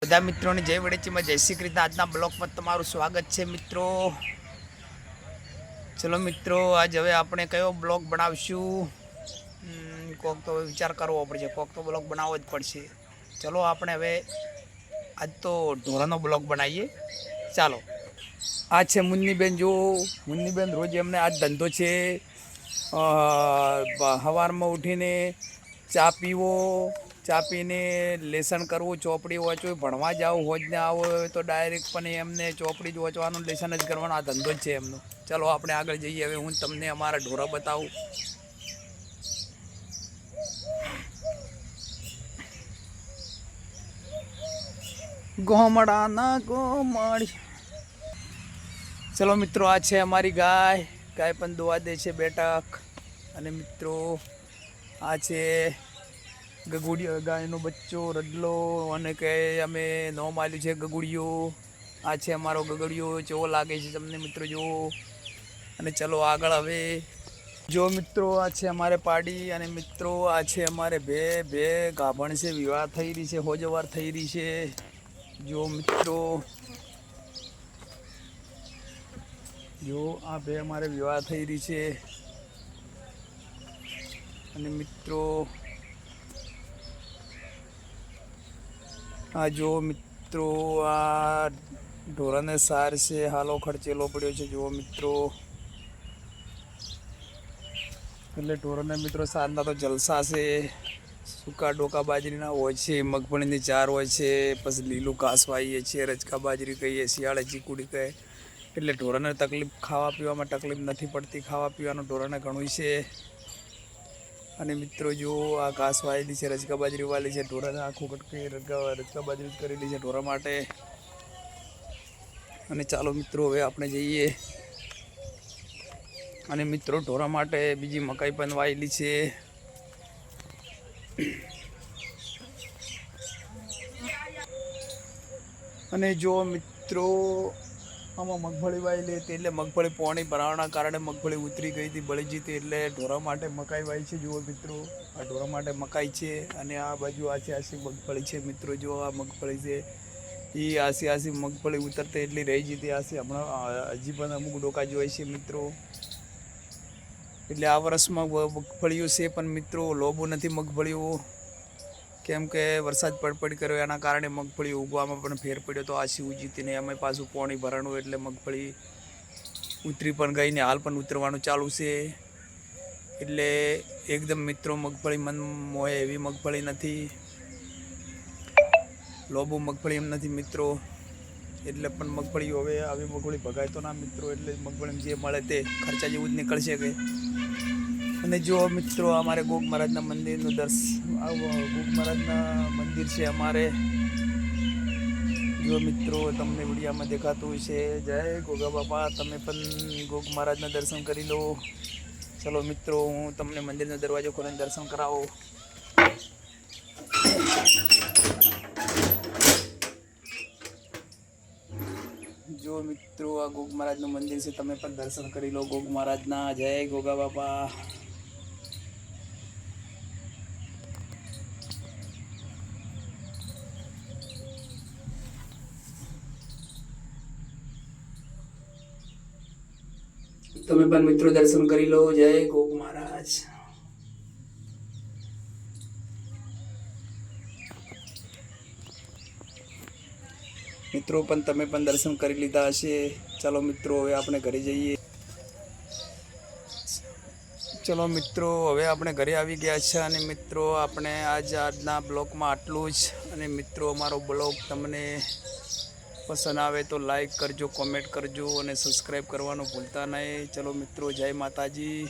બધા મિત્રોને જય વડેચીમાં જય શ્રી કૃષ્ણ। આજના બ્લોગમાં તમારું સ્વાગત છે મિત્રો। ચલો મિત્રો, આજ હવે આપણે કયો બ્લોગ બનાવશું? કોક તો વિચાર કરવો પડશે, કોક તો બ્લોગ બનાવવો જ પડશે। ચલો આપણે હવે આજ તો ઢોરાનો બ્લોગ બનાવીએ। ચાલો, આ છે મુન્નીબેન। જો મુન્નીબેન રોજ એમને આજ ધંધો છે સવારમાં ઉઠીને ચા પીવો, ચા પીને લેસન કરવું, ચોપડી વાંચવું, ભણવા જાવ હોજ ને આવો તો ડાયરેક્ટ પણ એમને ચોપડી જ વાંચવાનું, લેસન જ કરવાનો આ ધંધો જ છે એમનો। ચલો આપણે આગળ જઈએ। હવે હું તમને અમારા ઢોરા બતાવું। ગોમડાના ગોમડી। ચલો મિત્રો, આ છે અમારી ગાય। ગાય પણ દોવા દે છે બેઠક। અને મિત્રો આ છે ગગુડિયો, ગાયનો બચ્ચો રડલો, અને કે અમે નોમ આલ્યું છે ગગુડિયો। આ છે અમારો ગગડિયો, કેવો લાગે છે તમને મિત્રો જુઓ। અને ચલો આગળ હવે જો મિત્રો, આ છે અમારે પાડી। અને મિત્રો આ છે અમારે બે ગાભણ છે, વિવાહ થઈ રહી છે, હોજવાર થઈ રહી છે। જો મિત્રો, જો આ બે અમારે વિવાહ થઈ રહી છે। અને મિત્રો આ જો મિત્રો, આ ઢોરાને સાર છે, હાલો ખર્ચેલો પડ્યો છે જુઓ મિત્રો। એટલે ઢોરાને મિત્રો સારના તો જલસા છે। સૂકા ડોકા બાજરીના હોય છે, મગફળીની ચાર હોય છે, પછી લીલું ઘાસ વાવીએ છીએ, રજકા બાજરી કહીએ, શિયાળે ચીકુડી કહે। એટલે ઢોરાને તકલીફ, ખાવા પીવામાં તકલીફ નથી પડતી। ખાવા પીવાનું ઢોરાને ઘણું છે। અને મિત્રો જો આ ઘાસ વાયેલી છે, રજકા બાજરી વાળી છે, ઢોરાને આખું કટકી રજકા બાજરી કરેલી છે ઢોરા માટે। અને ચાલો મિત્રો, હવે આપણે જઈએ। અને મિત્રો ઢોરા માટે બીજી મકાઈ પણ વાયેલી છે। અને જો મિત્રો, આમાં મગફળી વાયેલી હતી, એટલે મગફળી પાણી ભરાવાના કારણે મગફળી ઉતરી ગઈ હતી, બળી ગઈ હતી। એટલે ઢોરા માટે મકાઈ વાવી છે જુઓ મિત્રો। આ ઢોરા માટે મકાઈ છે। અને આ બાજુ આસી મગફળી છે મિત્રો। જો આ મગફળી છે, એ આસી મગફળી ઉતરते એટલી રહી જતી આસી, હમણાં હજી પણ અમુક ડોકા જોઈ છે મિત્રો। એટલે આ વર્ષમાં મગફળીઓ છે, પણ મિત્રો લોબો નથી મગફળીઓ, કેમ કે વરસાદ પડપડ કર્યો એના કારણે મગફળી ઉગવામાં પણ ફેર પડ્યો। તો આસી ઉજી હતી ને એમાં પાછું પાણી ભરાણું, એટલે મગફળી ઉતરી પણ ગઈ ને હાલ પણ ઉતરવાનું ચાલુ છે। એટલે એકદમ મિત્રો મગફળી મન મોહે એવી મગફળી નથી, લોબો મગફળી એમ નથી મિત્રો। એટલે પણ મગફળી હવે આવી મગફળી ભગાય તો ના મિત્રો। એટલે મગફળી જે મળે તે ખર્ચા જેવું જ નીકળશે કે। અને જો મિત્રો, અમારે ગોગ મહારાજના મંદિરનું ગોગ મહારાજના મંદિર છે અમારે। જો મિત્રો, તમને વિડીયામાં દેખાતું છે, જય ગોગા બાપા। તમે પણ ગોગ મહારાજના દર્શન કરી લો। ચલો મિત્રો, હું તમને મંદિરનો દરવાજો ખોલીને દર્શન કરાવો। જો મિત્રો, આ ગોગ મહારાજનું મંદિર છે, તમે પણ દર્શન કરી લો ગોગ મહારાજના। જય ગોગા બાપા। તમે પણ મિત્રો દર્શન કરી લો। જય ગોગ મહારાજ। મિત્રો પણ તમે પણ દર્શન કરી લીધા હશે। ચાલો મિત્રો, હવે આપણે ઘરે જઈએ। ચલો મિત્રો, હવે આપણે ઘરે આવી ગયા છે। અને મિત્રો આપણે આજના બ્લોગમાં આટલું જ। અને મિત્રો અમારો બ્લોગ તમને પસંદ આવે તો લાઈક કરજો, કોમેન્ટ કરજો, અને સબસ્ક્રાઈબ કરવાનું ભૂલતા નહીં। ચલો મિત્રો, જય માતાજી।